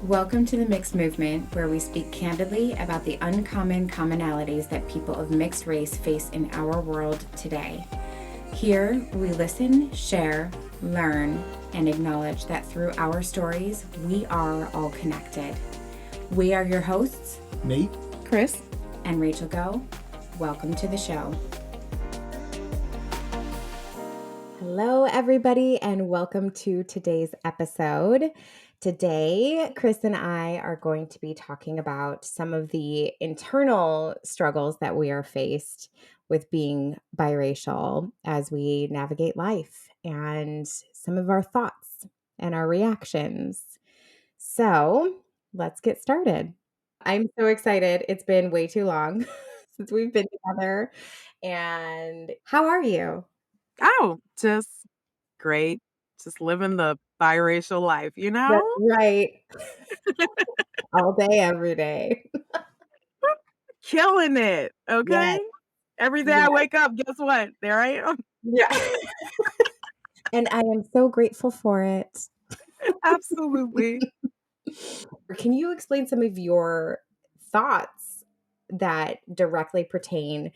Welcome to the Mixed Movement, where we speak candidly about the uncommon commonalities that people of mixed race face in our world today. Here, we listen, share, learn, and acknowledge that through our stories, we are all connected. We are your hosts, Nate, Chris, and Rachel Go. Welcome to the show. Hello, everybody, and welcome to today's episode. Today, Chris and I are going to be talking about some of the internal struggles that we are faced with being biracial as we navigate life and some of our thoughts and our reactions. So, let's get started. I'm so excited. It's been way too long since we've been together. And how are you? Oh, just great. Just living the biracial life, you That's know? right. All day, every day. Killing it, Yes, okay? Every day I yes, wake up, guess what? There I am. yeah. And I am so grateful for it. Absolutely. Can you explain some of your thoughts that directly pertain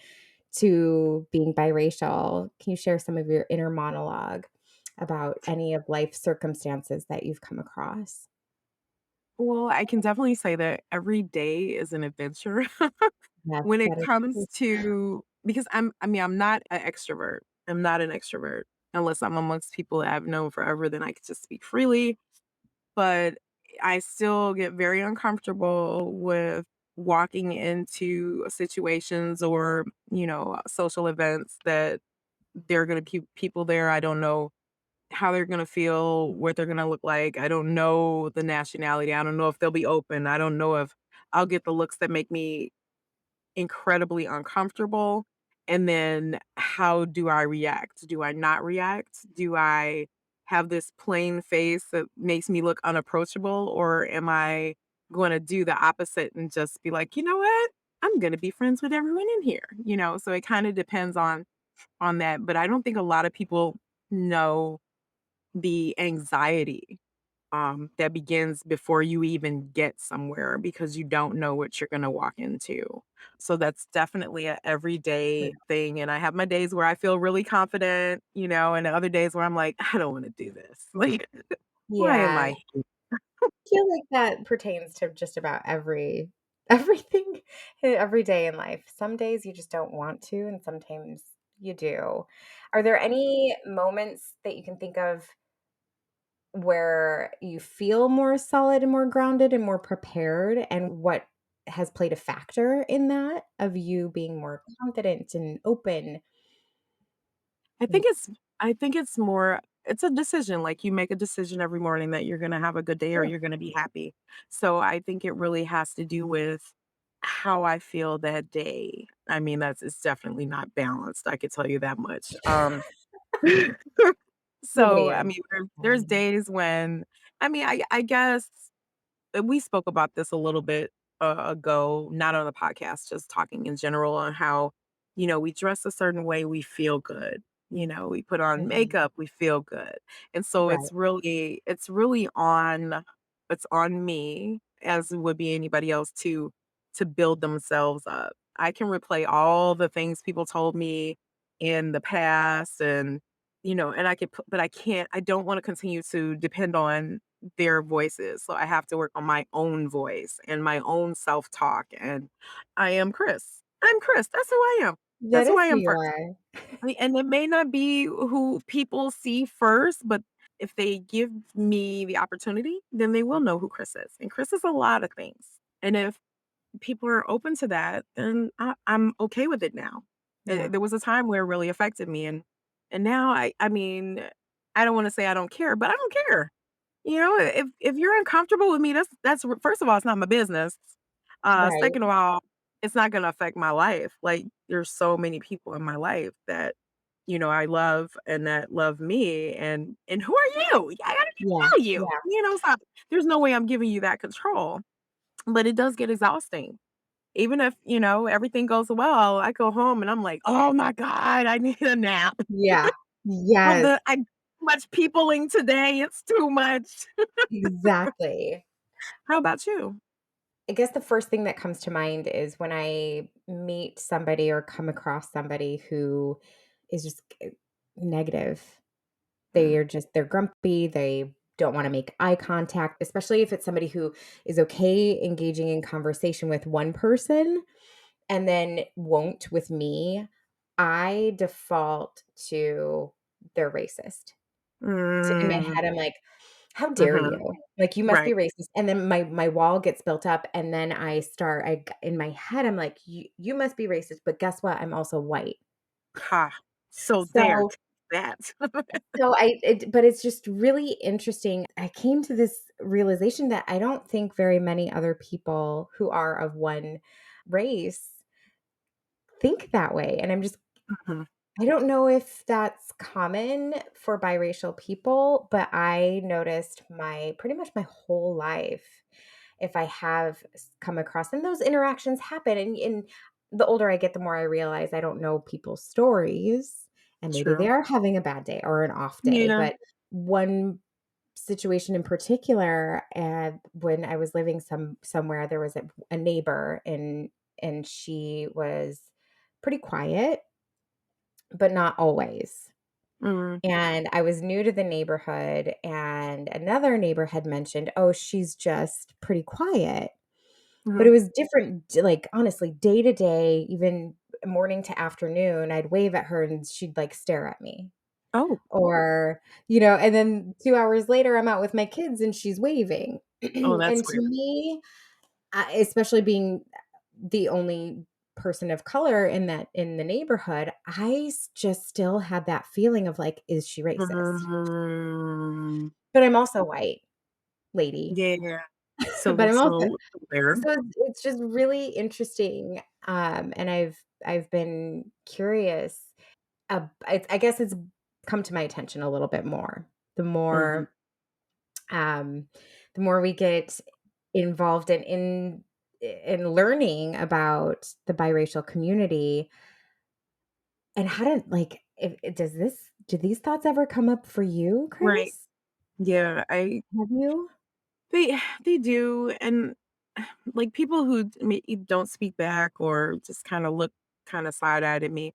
to being biracial? Can you share some of your inner monologue about any of life circumstances that you've come across? Well, I can definitely say that every day is an adventure Yes, when it that is comes true. to because I'm not an extrovert. I'm not an extrovert unless I'm amongst people that I've known forever, then I could just speak freely. But I still get very uncomfortable with walking into situations or, social events that there are gonna be people there. I don't know how they're gonna feel, what they're gonna look like. I don't know the nationality. I don't know if they'll be open. I don't know if I'll get the looks that make me incredibly uncomfortable. And then how do I react? Do I not react? Do I have this plain face that makes me look unapproachable? Or am I going to do the opposite and just be like, you know what? I'm going to be friends with everyone in here, So it kind of depends on that, but I don't think a lot of people know the anxiety that begins before you even get somewhere because you don't know what you're going to walk into. So that's definitely a everyday thing. And I have my days where I feel really confident, and other days where I'm like, I don't want to do this. Like, why am Yeah, I here? I feel like that pertains to just about everything every day in life. Some days you just don't want to, and sometimes you do. Are there any moments that you can think of where you feel more solid and more grounded and more prepared, and what has played a factor in that of you being more confident and open? I think it's I think it's more it's a decision. Like you make a decision every morning that you're gonna have a good day or Sure. you're gonna be happy. So I think it really has to do with how I feel that day. I mean, it's definitely not balanced. I could tell you that much. Nobody So I is. mean, there's days when I guess we spoke about this a little bit ago, not on the podcast, just talking in general on how, we dress a certain way, we feel good. We put on Mhm. makeup, we feel good. And so Right. it's on me, as it would be anybody else, to build themselves up. I can replay all the things people told me in the past and I could put, but I don't want to continue to depend on their voices. So I have to work on my own voice and my own self-talk. And I am Chris. I'm Chris. That's who I am. That That's who is I who am you first. are. And it may not be who people see first, but if they give me the opportunity, then they will know who Chris is. And Chris is a lot of things. And if people are open to that, then I'm okay with it now. Yeah. There was a time where it really affected me, and now I mean, I don't want to say I don't care, but I don't care. If you're uncomfortable with me, that's first of all, it's not my business. Right. Second of all, it's not going to affect my life. Like there's so many people in my life that I love and that love me, and who are you? I gotta get Yeah. to know you. Yeah. So there's no way I'm giving you that control, but it does get exhausting. Even if, everything goes well, I go home and I'm like, "Oh my god, I need a nap." Yeah. Of Yes, the I too much peopling today, it's too much. exactly. How about you? I guess the first thing that comes to mind is when I meet somebody or come across somebody who is just negative. Mm, They're grumpy, they don't wanna make eye contact, especially if it's somebody who is okay engaging in conversation with one person and then won't with me. I default to they're racist. In my mm, head, I'm like, "How dare mhm, you? Like, you must be right. racist." And then my wall gets built up, and then I in my head, I'm like, You must be racist, but guess what? I'm also white." Ha. So there, So that. but it's just really interesting. I came to this realization that I don't think very many other people who are of one race think that way, and Mhm, I don't know if that's common for biracial people, but I noticed my pretty much my whole life, if I have come across, and those interactions happen, and the older I get, the more I realize I don't know people's stories, and maybe they true. are having a bad day or an off day. Yeah. But one situation in particular, when I was living somewhere, there was a neighbor, and she was pretty quiet but not always. Mm, And I was new to the neighborhood, and another neighbor had mentioned, "Oh, she's just pretty quiet." But mhm. it was different, like, honestly, day to day, even morning to afternoon, I'd wave at her and she'd, like, stare at me. Oh. Or, and then 2 hours later, I'm out with my kids and she's waving. Oh, that's And to weird. me, especially being the only person of color in the neighborhood, just still had that feeling of like, "Is she racist?" Mm, But I'm also white lady. yeah. But So I'm also so there. so it's just really interesting, and I've been curious. I guess it's come to my attention a little bit more. The Mhm, more, um, the more we get involved in learning about the biracial community, and how to like if does this do these thoughts ever come up for you, right. Chris? Yeah, I Have you? they do, and, like, people who don't speak back or just kinda look kinda side-eyed at me,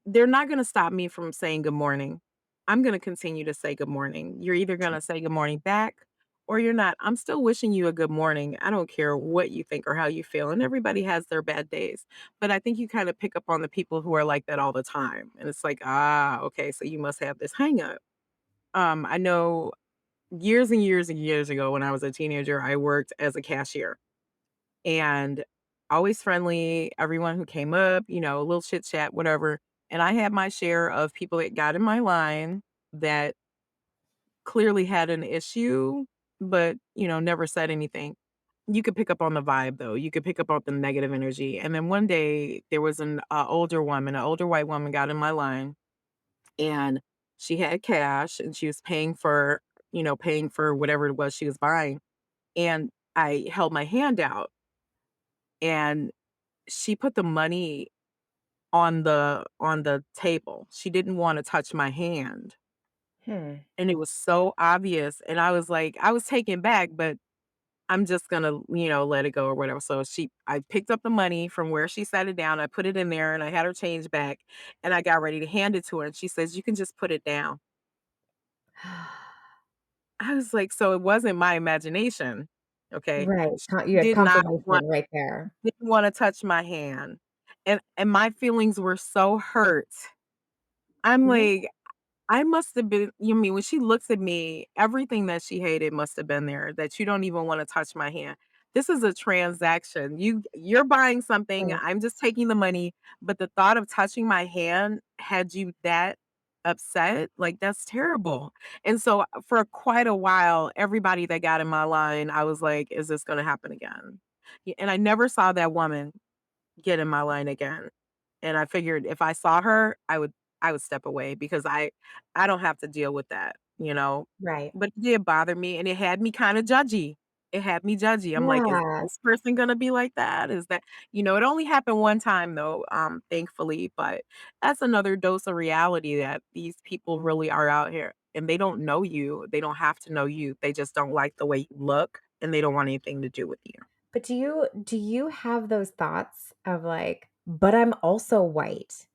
they're not gonna stop me from saying good morning. I'm gonna continue to say good morning. You're either gonna say good morning back or you're not. I'm still wishing you a good morning. I don't care what you think or how you feel, and everybody has their bad days. But I think you kinda pick up on the people who are like that all the time, and it's like, "Ah, okay, so you must have this hang up." I know years and years and years ago when I was a teenager, I worked as a cashier, and always friendly, everyone who came up, a little chit chat, whatever. And I had my share of people that got in my line that clearly had an issue, but, never said anything. You could pick up on the vibe though. You could pick up on the negative energy. And then one day there was an older woman, an older white woman got in my line, and she had cash and she was paying for whatever it was she was buying. And I held my hand out and she put the money on the table. She didn't wanna touch my hand, Hmm. and it was so obvious, and I was taken back, but I'm just gonna, let it go or whatever. So I picked up the money from where she set it down, I put it in there, and I had her change back, and I got ready to hand it to her, and she says, "You can just put it down." I was like, "So it wasn't my imagination." Okay? Right, She you had did not want confirmation right there. didn't wanna touch my hand, and my feelings were so hurt. I'm Yeah, like, I must have been you mean when she looks at me, everything that she hated must have been there, that you don't even wanna touch my hand. This is a transaction. You're buying something, right, I'm just taking the money, but the thought of touching my hand had you that upset, like, that's terrible. And so, for quite a while, everybody that got in my line, I was like, "Is this gonna happen again?" And I never saw that woman get in my line again. And I figured if I saw her, I would step away because I don't have to deal with that. right. But it did bother me and it had me kinda judgy. It had me judgy. I'm like, "Is Yeah, this person gonna be like that? Is that" it only happened one time though, thankfully, but that's another dose of reality that these people really are out here and they don't know you. They don't have to know you. They just don't like the way you look and they don't want anything to do with you. But do you have those thoughts of like, "But I'm also white,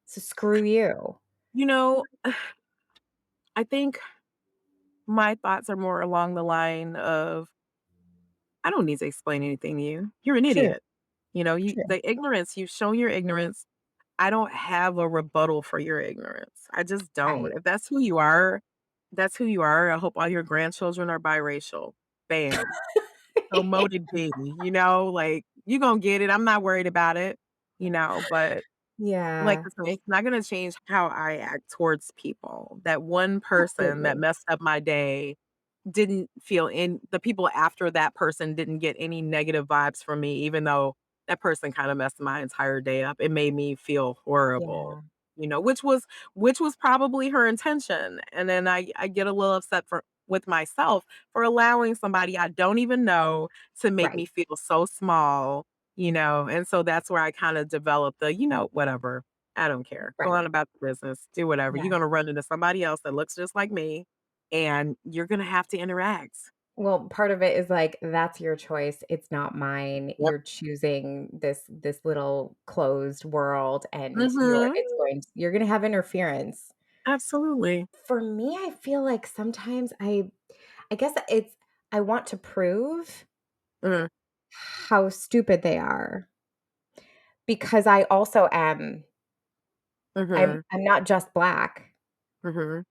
so screw you." You know, I think my thoughts are more along the line of, I don't need to explain anything to you. You're an True, idiot. You true. the ignorance, you've shown your ignorance. I don't have a rebuttal for your ignorance. I just don't. Right. If that's who you are, that's who you are. I hope all your grandchildren are biracial. Bam. So molded baby, like you gonna get it. I'm not worried about it, but like Yeah, I said, it's not gonna change how I act towards people. That one person that absolutely. messed up my day didn't feel in the people after that person didn't get any negative vibes from me, even though that person kinda messed my entire day up. It made me feel horrible, Yeah, which was probably her intention. And then I get a little upset with myself for allowing somebody I don't even know to make right, me feel so small. And so that's where I kinda developed whatever. I don't care. Go right. on about the business. Do whatever. Yeah. You're gonna run into somebody else that looks just like me and you're gonna have to interact. Well, part of it is like, that's your choice, it's not mine. Yep. You're choosing this little closed world, and Mhm. you're gonna have interference. Absolutely. For me, I feel like sometimes I guess it's I want to prove Mm. how stupid they are, because I also am Mhm. I'm not just black. Mhm.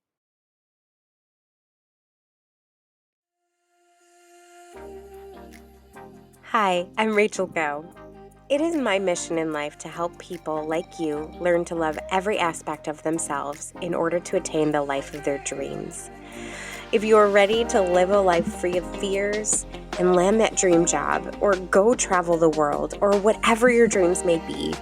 Hi, I'm Rachel Go. It is my mission in life to help people like you learn to love every aspect of themselves in order to attain the life of their dreams. If you are ready to live a life free of fears and land that dream job, or go travel the world, or whatever your dreams may be,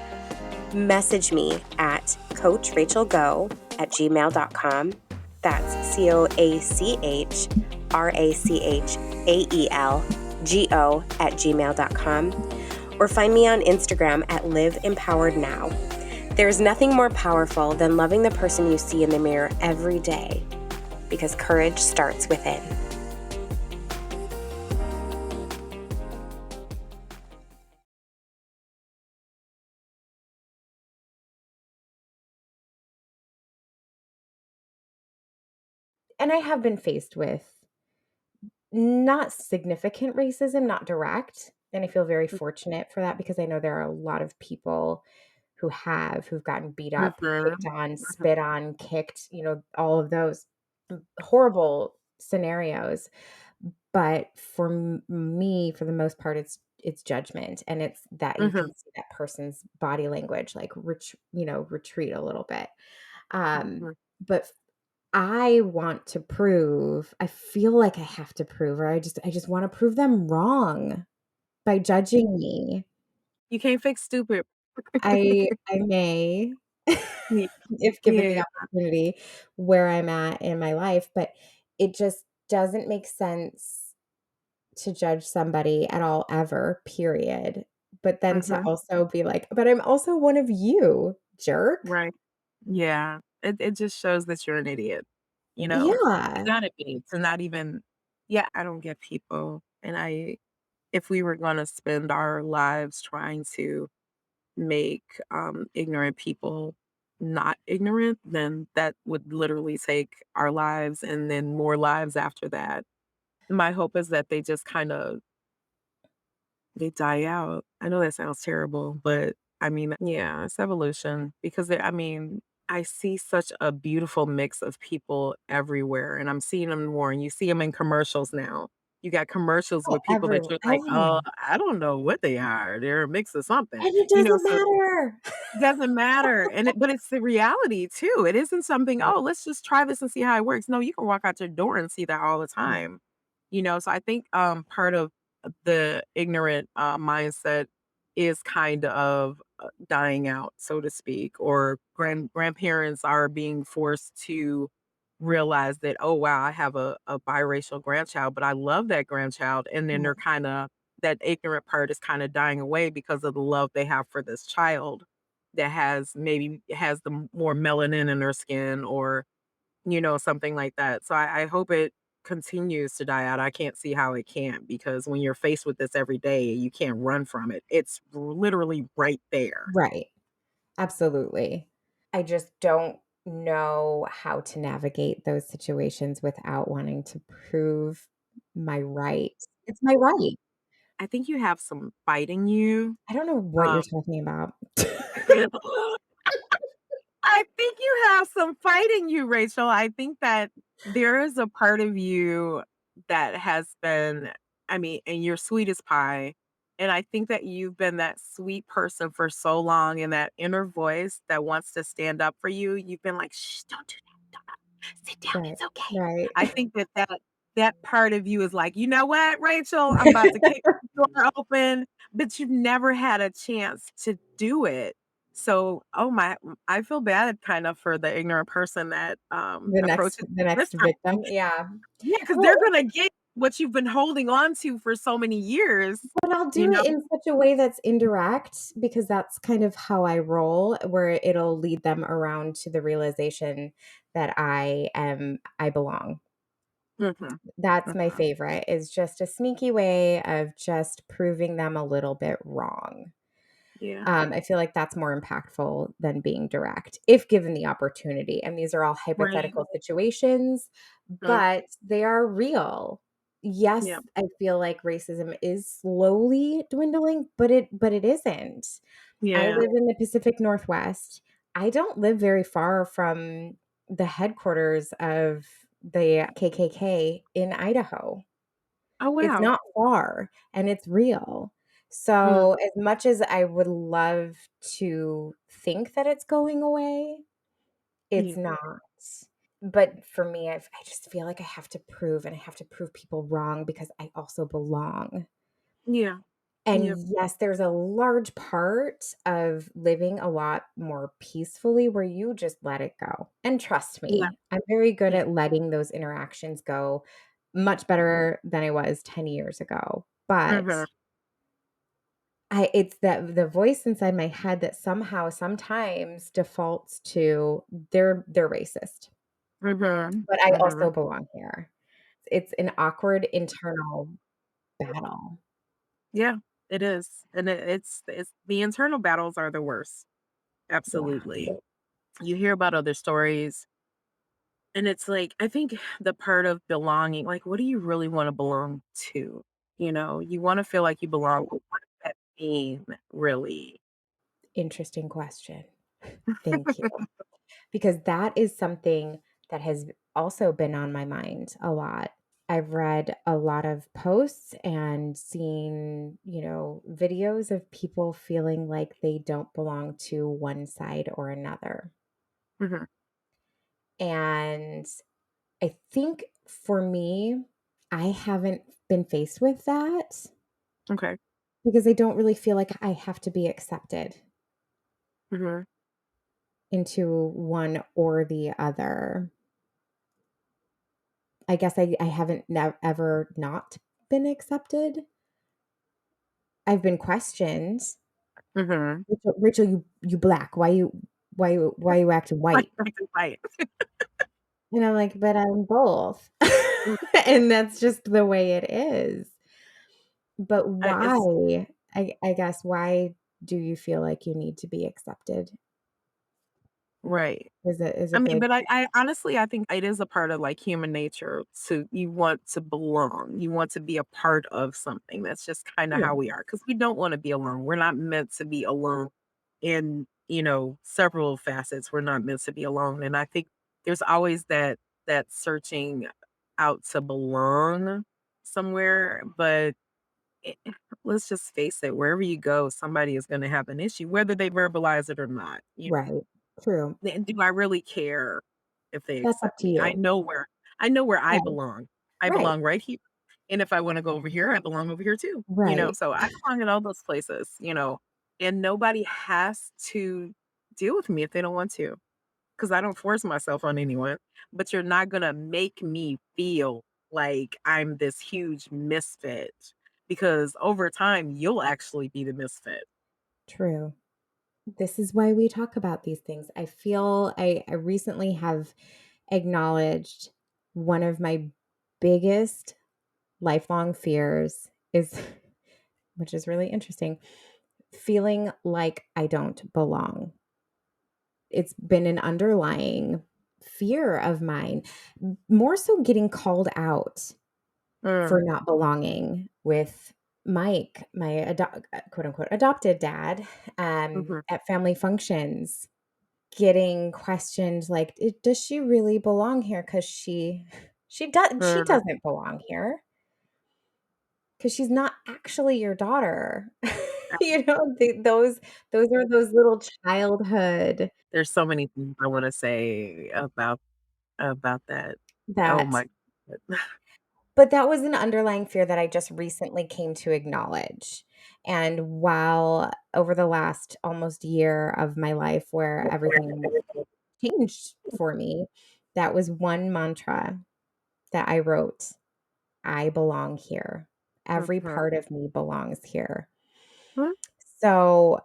message me at coachrachelgo@gmail.com. That's CoachRachelGo@gmail.com. Or find me on Instagram at Live Empowered Now. There is nothing more powerful than loving the person you see in the mirror every day, because courage starts within. And I have been faced with not significant racism, not direct, and I feel very fortunate for that because I know there are a lot of people who've gotten beat up, Mhm. picked on, Mhm. spit on, kicked, all of those horrible scenarios. But for me, for the most part, it's judgment, and it's that you can Mhm. see that person's body language, like retreat a little bit. Um, Mhm. but I want to prove. I feel like I have to prove, or I just want to prove them wrong by judging me. You can't fix stupid. I may, Ye if given the yeah. opportunity, where I'm at in my life, but it just doesn't make sense to judge somebody at all ever, period. But then to Mhm. also be like, "But I'm also one of you, jerk." Right. Yeah. It just shows that you're an idiot, you know? You Yeah. gotta be to not even yeah, I don't get people, and if we were gonna spend our lives trying to make, ignorant people not ignorant, then that would literally take our lives and then more lives after that. My hope is that they just they die out. I know that sounds terrible, but I mean, yeah, it's evolution because I see such a beautiful mix of people everywhere and I'm seeing them more and you see them in commercials now. You got commercials Oh, with people that you're like, everywhere. "Oh, I don't know what they are. They're a mix of something." And it You know, doesn't so matter. doesn't matter, but it's the reality too. It isn't something, Right, "Oh, let's just try this and see how it works." No, you can walk out your door and see that all the right. time. So I think, part of the ignorant, mindset is kind of, dying out, so to speak, or grandparents are being forced to realize that, "Oh, wow, I have a biracial grandchild, but I love that grandchild," and then Right. they're kinda that ignorant part is kinda dying away because of the love they have for this child that has the more melanin in their skin or, something like that. So I hope it continues to die out, I can't see how it can't, because when you're faced with this every day, you can't run from it. It's literally right there. Right. Absolutely. I just don't know how to navigate those situations without wanting to prove my right. It's my right. I think you have some fight in you. I don't know what you're Um, talking about. I think you have some fight in you, Rachel. I think that there is a part of you that has been, I mean, and you're sweet as pie. And I think that you've been that sweet person for so long, and that inner voice that wants to stand up for you. You've been like, shh, don't do that. Sit down. Right. It's okay. Right. I think that part of you is like, you know what, Rachel, I'm about to kick the door open, but you've never had a chance to do it. So, I feel bad kind of for the ignorant person that approaches The this next time. victim, yeah. Yeah, because Well, they're gonna get what you've been holding on to for so many years, but I'll you do know? it in such a way that's indirect because that's kind of how I roll, where it'll lead them around to the realization that I belong. Mhm, That's my mhm. favorite, is just a sneaky way of just proving them a little bit wrong. Yeah. I feel like that's more impactful than being direct if given the opportunity. And these are all Right. hypothetical situations, Mhm. but they are real. Yes, Yeah. I feel like racism is slowly dwindling, but it isn't. I Yeah. live in the Pacific Northwest. I don't live very far from the headquarters of the KKK in Idaho. Oh, It's wow. not far, and it's real. Mm, So, as much as I would love to think that it's going away, it's yeah. not. But for me, I just feel like I have to prove, and I have to prove people wrong because I also belong. Yeah. Yep. And yes, there's a large part of living a lot more peacefully where you just let it go. And trust Yeah. me, I'm very good Yeah. at letting those interactions go, much better than I was 10 years ago. But Mhm. it's that the voice inside my head that somehow sometimes defaults to they're racist, Mhm. but I also Mhm. belong here. It's an awkward internal battle. Yeah, it is, and it's the internal battles are the worst. Yeah. Absolutely. You hear about other stories, and it's like, I think the part of belonging, like, what do you really wanna belong to? You know, you wanna feel like you belong, but what does that mean, really? Interesting question. Thank you. Because that is something that has also been on my mind a lot. I've read a lot of posts and seen, videos of people feeling like they don't belong to one side or another. Mhm. And I think for me, I haven't been faced with that Okay. because I don't really feel like I have to be accepted Mhm. into one or the other. I guess I haven't ever not been accepted. I've been questioned. Mhm. "Rachel, you black. Why you acting Right, white?" right, right. And I'm like, "But I'm both." Mm, And that's just the way it is. But it's why? I guess why do you feel like you need to be accepted? right. Is I a mean, big but I honestly, I think it is a part of, like, human nature to you want to belong. You want to be a part of something. That's just kinda yeah, how we are, because we don't wanna be alone. We're not meant to be alone in, several facets. We're not meant to be alone, and I think there's always that searching out to belong somewhere, but eh, let's just face it, wherever you go, somebody is gonna have an issue, whether they verbalize it or not. right. True. And do I really care if they That's up accept to me? you. I know where I Right, belong. I right, belong right here. And if I wanna go over here, I belong over here too, right. so I belong in all those places, and nobody has to deal with me if they don't want to, because I don't force myself on anyone, but you're not gonna make me feel like I'm this huge misfit, because over time, you'll actually be the misfit. True. This is why we talk about these things. I feel I recently have acknowledged one of my biggest lifelong fears is, which is really interesting, feeling like I don't belong. It's been an underlying fear of mine, more so getting called out for Mm, not belonging with Mike, my quote unquote adopted dad, mhm, at family functions, getting questioned like, Does she really belong here? Because she mm. doesn't belong here because she's not actually your daughter." Those are those little childhood There's so many things I wanna say about that. Oh that my god. but that was an underlying fear that I just recently came to acknowledge. And while over the last almost year of my life where everything changed for me, that was one mantra that I wrote: I belong here. Every Mhm. part of me belongs here. Mm, So,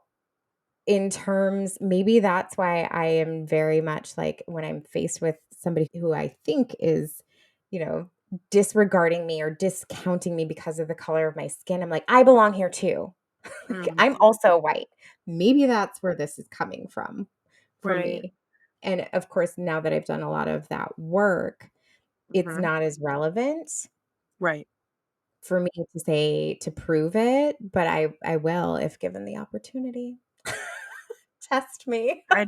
in terms, maybe that's why I am very much like when I'm faced with somebody who I think is, you know, disregarding me or discounting me because of the color of my skin, I'm like, I belong here too. Like, mhm. I'm also white. Maybe that's where this is coming from for Right. me. And of course, now that I've done a lot of that work, it's Mhm. not as relevant Right. for me to say to prove it, but I will if given the opportunity. Test me. I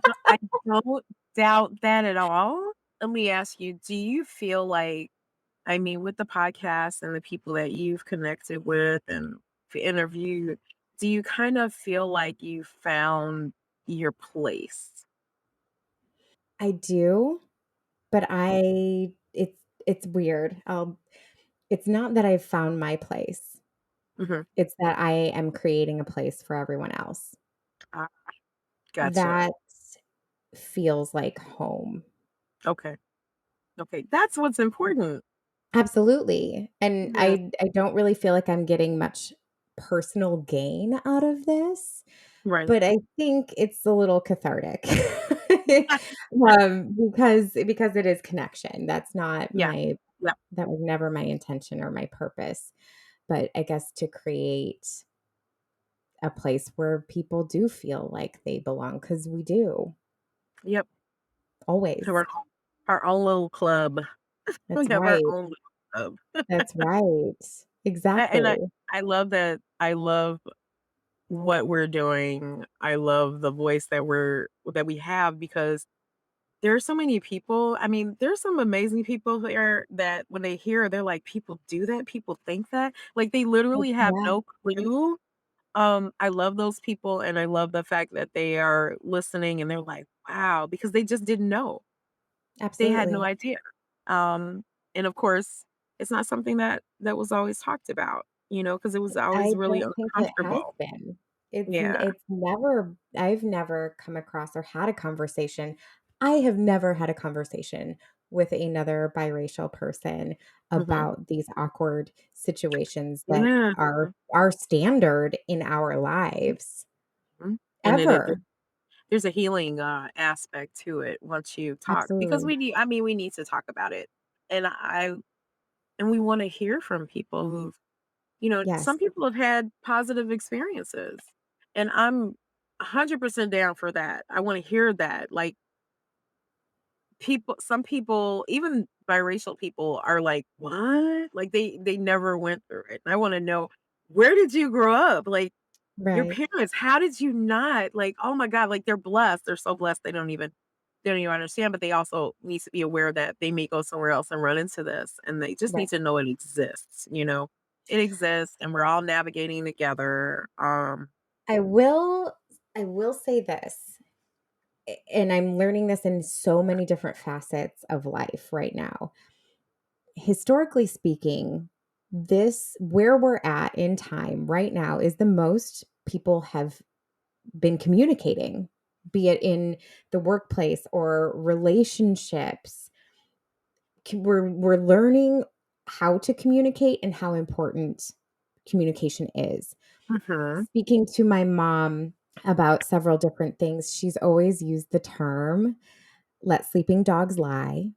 don't doubt that at all. Let me ask you, do you feel like I mean, with the podcast and the people that you've connected with and interviewed, do you kind of feel like you found your place? I do, but it's weird. It's not that I've found my place. Mhm. It's that I am creating a place for everyone else. Ah, gotcha. That feels like home. Okay. Okay. That's what's important. Absolutely. And Yeah. I don't really feel like I'm getting much personal gain out of this, Right. but I think it's a little cathartic. Because it is connection. Yeah. Yeah. That was never my intention or my purpose. But I guess to create a place where people do feel like they belong, because we do, Yep. So always. our own little club. We That's have our right. own little club. That's right. And Exactly. I love that. I love what we're doing. I love the voice that we have because there are so many people. I mean, there's some amazing people there that when they hear, they're like, "People do that? People think that?" Like, they literally have Yeah, no clue. I love those people, and I love the fact that they are listening and they're like, "Wow," because they just didn't know. They had no absolutely. idea. Um, and of course, it's not something that was always talked about, because it was always I really don't think it has uncomfortable. been. Yeah. It's never I've never come across or had a conversation. I have never had a conversation with another biracial person Mhm. about these awkward situations that Yeah. are standard in our lives, Mhm. And ever. there's a healing, aspect to it once you talk because Absolutely. we need to talk about it. And and we wanna hear from people Yes. some people have had positive experiences, and I'm 100% down for that. I wanna hear that. Like, some people, even biracial people are like, "What?" Like, they never went through it. And I wanna know, where did you grow up? Like, your Right. parents, how did you not? Like, oh my god, like, they're blessed. They're so blessed they don't even understand, but they also need to be aware that they may go somewhere else and run into this, and they just Right. need to know it exists? It exists, and we're all navigating together. I will I will say this, and I'm learning this in so many different facets of life right now. Historically speaking, this where we're at in time right now is the most people have been communicating, be it in the workplace or relationships. We're learning how to communicate and how important communication is. Mhm. Speaking to my mom about several different things, she's always used the term, "Let sleeping dogs lie."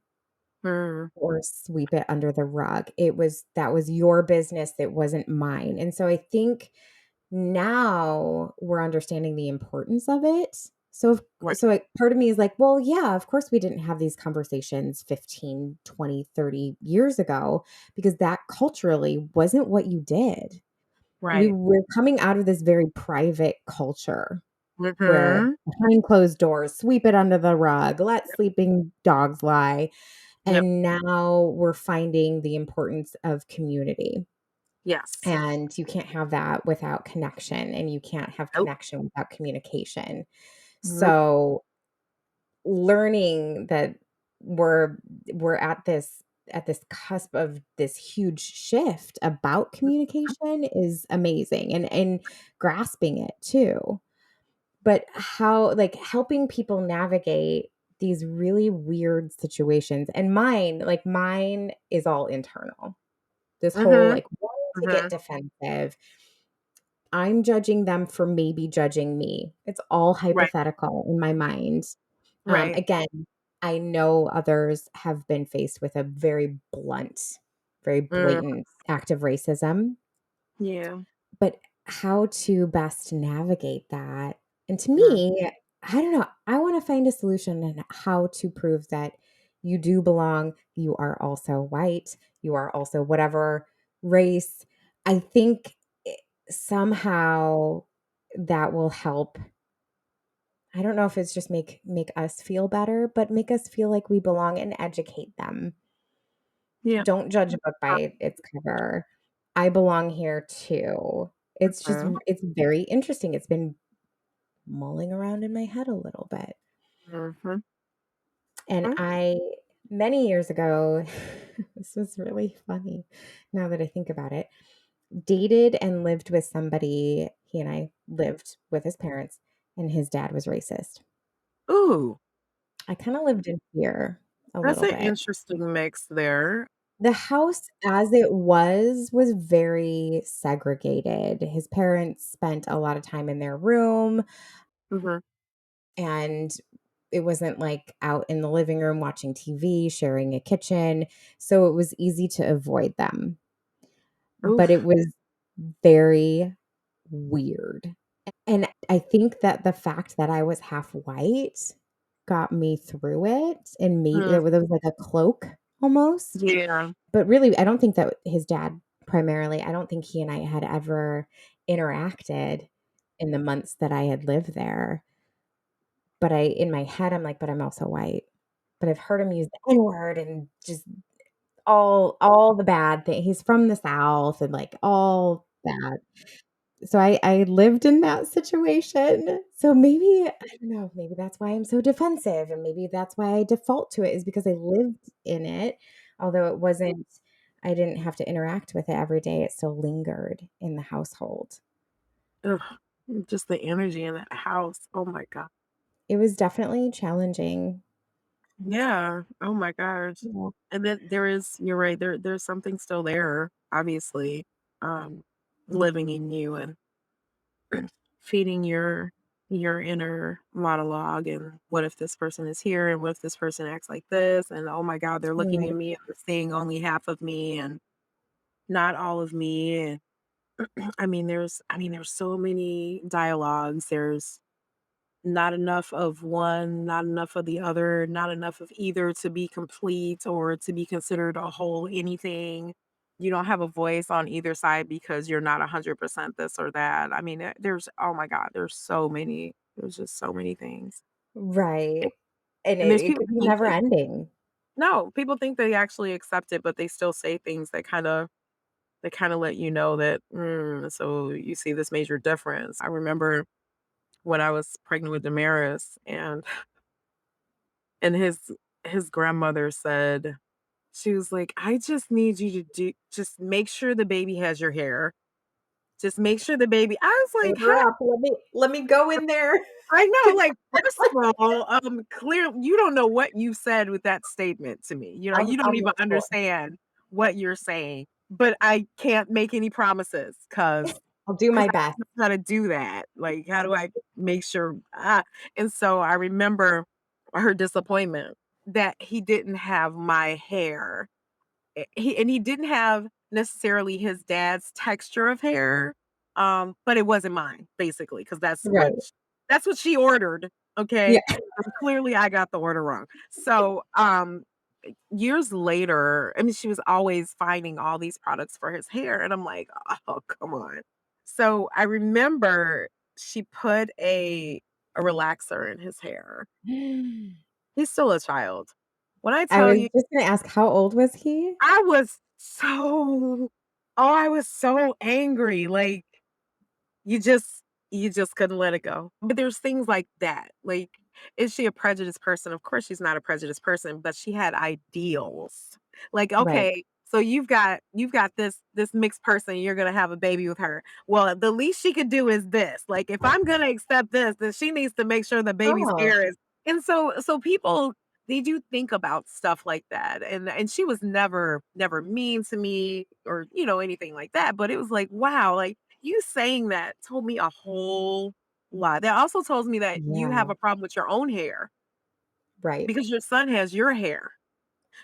Mm. or sweep it under the rug. That was your business, it wasn't mine. And so I think now we're understanding the importance of it. Right. Part of me is like, well, yeah, of course we didn't have these conversations 15, 20, 30 years ago because that culturally wasn't what you did. Right. We're coming out of this very private culture where Mhm. behind closed doors, sweep it under the rug, let Yep. sleeping dogs lie. Yep. And now we're finding the importance of community. Yes. And you can't have that without connection, and you can't have Nope. connection without communication. Nope. So, learning that we're we're at this cusp of this huge shift about communication is amazing, and grasping it too. But how, like, helping people navigate these really weird situations, and mine is all internal. This whole, Mhm. like, wanting to get Mhm. defensive, I'm judging them for maybe judging me. It's all Right. hypothetical in my mind. Right. Again, I know others have been faced with a very blunt, very Mm. blatant act of racism, Yeah. but how to best navigate that? And to Mm. me, I don't know, I wanna find a solution and how to prove that you do belong, you are also white, you are also whatever race. I think somehow that will help. I don't know if it's just make us feel better, but make us feel like we belong and educate them. Yeah. Don't judge a book by its cover. I belong here too. Mhm. It's very interesting. It's been mulling around in my head a little bit. Mhm. And Mm. I many years ago, this was really funny now that I think about it, dated and lived with somebody. He and I lived with his parents, and his dad was racist. Ooh, I kinda lived in fear a that's little an bit. interesting mix there. The house as it was very segregated. His parents spent a lot of time in their room, Mhm. and it wasn't, like, out in the living room watching TV, sharing a kitchen, so it was easy to avoid them. But it Oof. was very weird. And I think that the fact that I was half white got me through it, and maybe Mm. there was like a cloak almost. Yeah. But really, I don't think that his dad primarily, I don't think he and I had ever interacted in the months that I had lived there. But in my head, I'm like, "But I'm also white." But I've heard him use the N word and just all the bad thing, he's from the South and, like, all that. So I lived in that situation. So maybe, I don't know, maybe that's why I'm so defensive, and maybe that's why I default to it is because I lived in it, although it wasn't, I didn't have to interact with it every day, it still lingered in the household. Ugh. Just the energy in that house. Oh my god. It was definitely challenging. Yeah. Oh my gosh. Yeah. And then you're right, there's something still there, obviously, um, living in you and feeding your inner monologue and what if this person is here and what if this person acts like this and oh my god, they're looking at Right. me and they're seeing only half of me and not all of me. And there's so many dialogues. There's not enough of one, not enough of the other, not enough of either to be complete or to be considered a whole anything. You don't have a voice on either side because you're not 100% this or that. There's, oh my God, there's just so many things. Right. And And there's it people could be who think never that, ending. no, people think they actually accept it, but they still say things that kind of let you know that, so you see this major difference. I remember when I was pregnant with Damaris and his grandmother said, she was like, "I just need you to just make sure the baby has your hair. Just make sure the baby." I was like, Load "How her up. Let me go in there. I know, like, first of all, clear you don't know what you said with that statement to me. You don't I'll even listen. understand what you're saying, but I can't make any promises I'll do because my I best. don't know how to do that. Like, how do I make sure?" And so I remember her disappointment. that he didn't have my hair. He didn't have necessarily his dad's texture of hair, but it wasn't mine, basically, because Right. that's what she ordered, Yeah. okay? Clearly, I got the order wrong. So, years later, I mean, she was always finding all these products for his hair, and I'm like, "Oh, come on." So, I remember she put a relaxer in his hair. He's still a child. When I I tell was you just gonna ask, how old was he? I was so I was so angry, like, you just you just couldn't let it go. But there's things like that, like, is she a prejudiced person? Of course she's not a prejudiced person, but she had ideals. Like, Right. okay, so you've got this mixed person, you're gonna have a baby with her. Well, the least she could do is this. Like, if I'm gonna accept this, then she needs to make sure the baby's Oh, hair is and so people they do think about stuff like that. And she was never mean to me or, anything like that. But it was like, wow, like you saying that told me a whole lot. That also tells me that you have yeah. a problem with your own hair Right. because your son has your hair.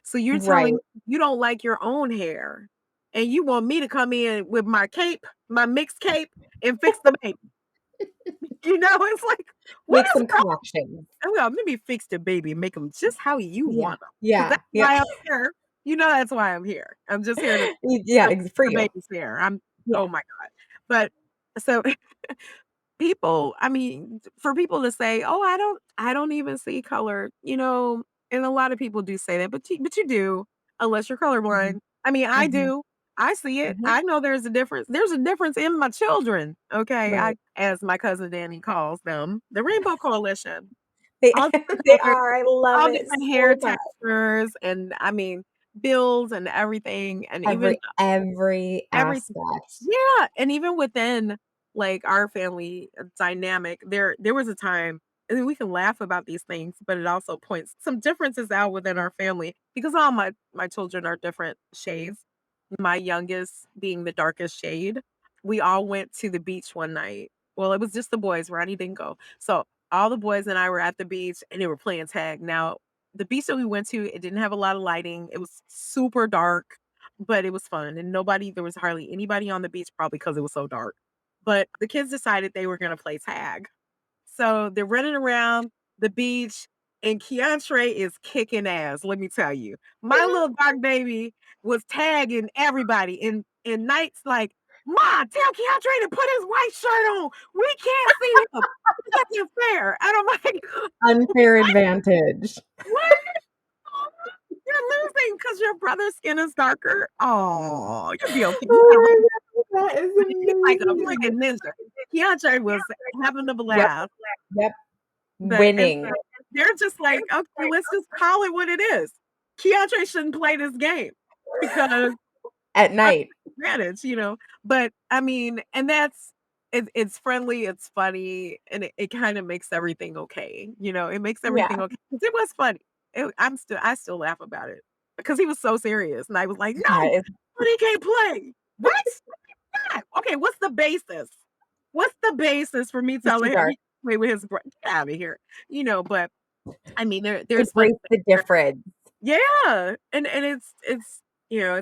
So you're telling Right. me you don't like your own hair and you want me to come in with my cape, my mixed cape, and fix the baby. It's like, what Make is some wrong? corrections. Oh, well, maybe fix the baby and make them just how you Yeah. want them. Because Yeah. that's Yeah. why I'm here. That's why I'm here. I'm just here to Yeah, fix for the you. baby's hair. Yeah. Oh my God. But so people, I mean, for people to say, "Oh, I don't even see color," and a lot of people do say that, but you do, unless you're Mhm. colorblind. I mean, I Mhm. do. I see it. Mhm. I know there's a difference. There's a difference in my children, okay? Right. As my cousin Danny calls them, the Rainbow Coalition. They All different they colors, are, I love all it different hair so much. textures, and I mean, builds and everything, and even Every everything. aspect. Yeah, and even within, like, our family dynamic, there was a time and we can laugh about these things, but it also points some differences out within our family because all my children are different shades. My youngest being the darkest shade. We all went to the beach one night. Well, it was just the boys, Ronnie didn't go. So, all the boys and I were at the beach, and they were playing tag. Now, the beach that we went to, it didn't have a lot of lighting. It was super dark, but it was fun, and there was hardly anybody on the beach probably because it was so dark. But the kids decided they were gonna play tag. So they're running around the beach, and Keontre is kicking ass, let me tell you. My little dark baby was tagging everybody, and Knight's like, "Ma, tell Keontre to put his white shirt on. We can't see him. That's not fair." And I'm like, Unfair advantage. "What? You're losing because your brother's skin is darker? Oh, you'll be okay. You can Oh my god, that is He's like a amazing. freaking ninja." Keontre was having a Yep, blast. yep. But and Winning so they're just like, "Okay, let's just call it what it is. Keontre shouldn't play this game because at that's night. advantage." But, I mean, and it's friendly, it's funny, and it kinda makes everything okay, it makes everything Yeah. okay 'cause it was funny. I still laugh about it because he was so serious, and I was like, That "No, is but he can't play." "What? Yeah. Okay, what's the basis? What's the basis for me he's too telling him dark. he can play with his bro get out of here." But I mean, there's like Embrace the difference. yeah, and it's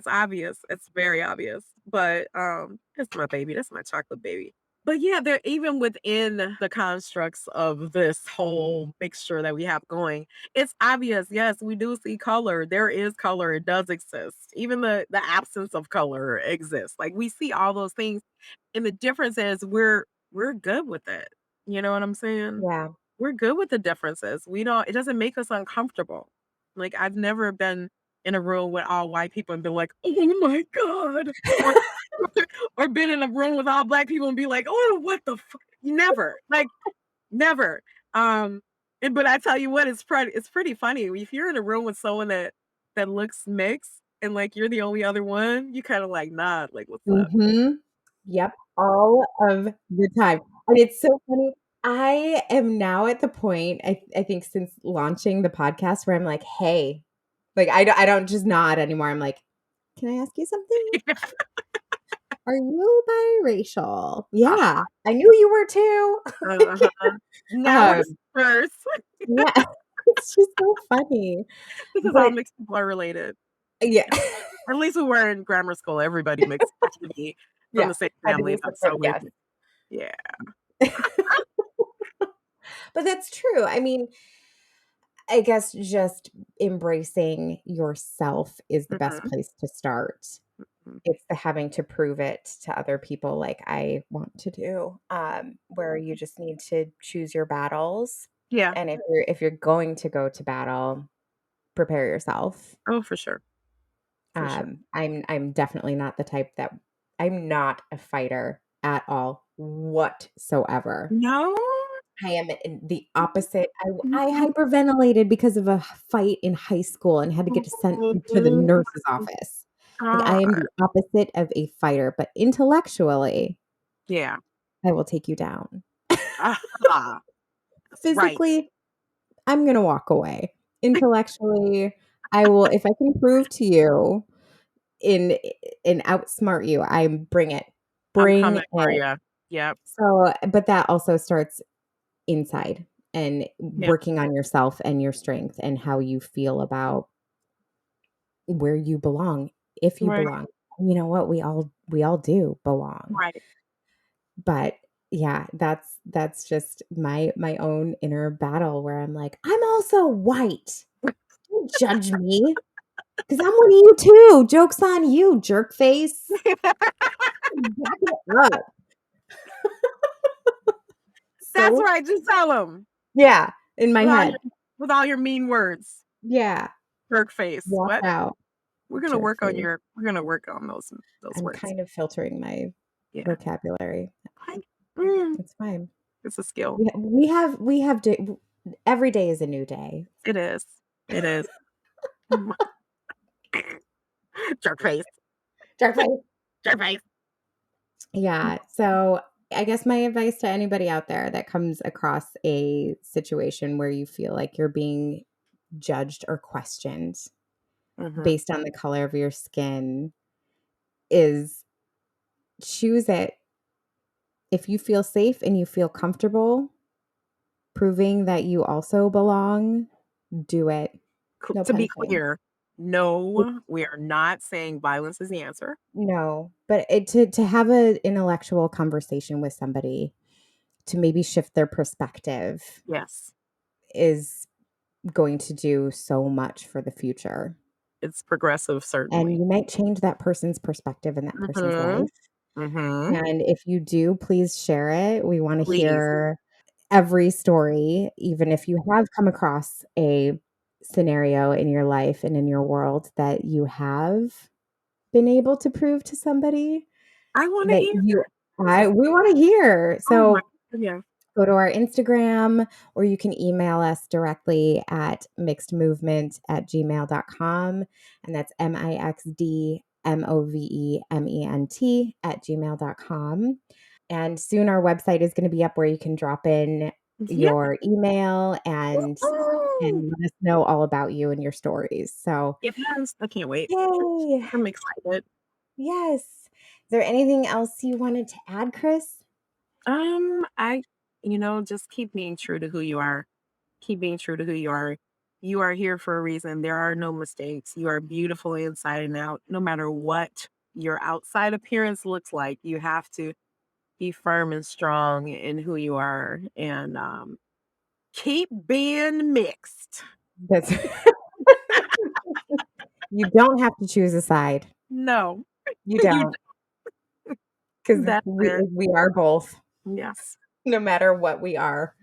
obvious. It's very obvious. But that's my baby. That's my chocolate baby. But yeah, they're even within the constructs of this whole mixture that we have going. It's obvious. Yes, we do see color. There is color. It does exist. Even the absence of color exists. Like we see all those things, and the difference is we're good with it. You know what I'm saying? Yeah. We're good with the differences. We don't it doesn't make us uncomfortable. Like, I've never been in a room with all white people and been like, "Oh my god," or or been in a room with all black people and be like, "Oh, what the fuck?" Never, like, never. Um, but I tell you what, it's pretty funny. If you're in a room with someone that looks mixed and, like, you're the only other one, you kinda, like, nod, like, "What's up?" Mhm. Yep, all of the time, and it's so funny. I am now at the point, I think since launching the podcast where I'm like, "Hey," like, I don't just nod anymore, I'm like, "Can I ask you something? Are you biracial?" "Yeah, I knew you were too." Uh-huh. Now Um, what's first? yeah. It's just so funny. Because all But mixed people are related. yeah. At least when we're in grammar school, everybody mixed has to be from Yeah. the same Had to family. be That's separate, so weird. yes. Yeah. But that's true. I mean, I guess just embracing yourself is the best Mhm, place to start. mhm. It's the having to prove it to other people like I want to do, where you just need to choose your battles, Yeah. and if you're going to go to battle, prepare yourself. Oh, for sure. For sure. I'm definitely not the type that I'm not a fighter at all whatsoever. No? I am in the opposite. I Mhm. hyperventilated because of a fight in high school and had to get sent to the Oh nurse's office. my Like, I am god. the opposite of a fighter, but intellectually, Yeah. I will take you down. Ah, that's right. Physically, I'm gonna walk away. Intellectually, I will if I can prove to you in and outsmart you, I bring it. I'm Bring coming for it. you. Yep. So, but that also starts inside and Yeah. working on yourself and your strength and how you feel about where you belong, if you Right. belong. You know what? We all do belong. Right. But yeah, that's just my own inner battle where I'm like, I'm also white. Don't judge me because I'm one of you too. Joke's on you, jerk face. Back it up. That's So right. Just tell them yeah, in my with all head. your with all your mean words. Yeah, Jerk face. walk What? out, jerk face. We're gonna work on those I'm words. kind of filtering my Yeah. vocabulary. I mm, It's fine. it's a skill. We have every day is a new day. It is. It is. Mm. Jerk face. Jerk face. Jerk face. Yeah. So I guess my advice to anybody out there that comes across a situation where you feel like you're being judged or questioned Mhm. based on the color of your skin is choose it. If you feel safe and you feel comfortable proving that you also belong, do it. No To pun be intended. clear, no, we are not saying violence is the answer. No, but to have an intellectual conversation with somebody to maybe shift their perspective Yes. is going to do so much for the future. It's progressive, And certainly. you might change that person's perspective in that person's Mhm. life. Mhm. And if you do, please share it. We want to Please. hear every story, even if you have come across a scenario in your life and in your world that you have been able to prove to somebody I wanna that hear. you I we wanna hear. Oh my So, yeah. go to our Instagram, or you can email us directly at mixedmovement@gmail.com, and that's mixedmovement@gmail.com. And soon our website is gonna be up where you can drop in Yeah. your email and let us know all about you and your stories. So, Yes. I can't wait. yay! I'm excited. Yes. Is there anything else you wanted to add, Chris? I just keep being true to who you are. Keep being true to who you are. You are here for a reason. There are no mistakes. You are beautiful inside and out. No matter what your outside appearance looks like, you have to be firm and strong in who you are and keep being mixed. That's you don't have to choose a side. No, You you don't, because that's fair. we are both, Yes. no matter what we are.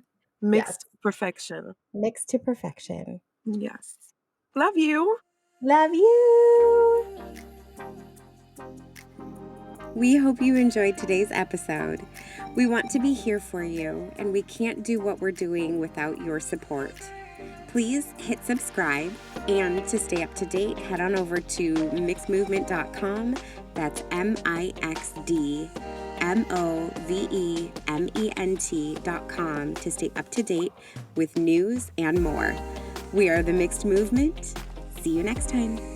Yes. Mixed perfection. Mixed to perfection. Yes. Love you. Love you. We hope you enjoyed today's episode. We want to be here for you, and we can't do what we're doing without your support. Please hit subscribe, and to stay up to date, head on over to mixedmovement.com. That's mixedmovement.com to stay up to date with news and more. We are the Mixed Movement. See you next time.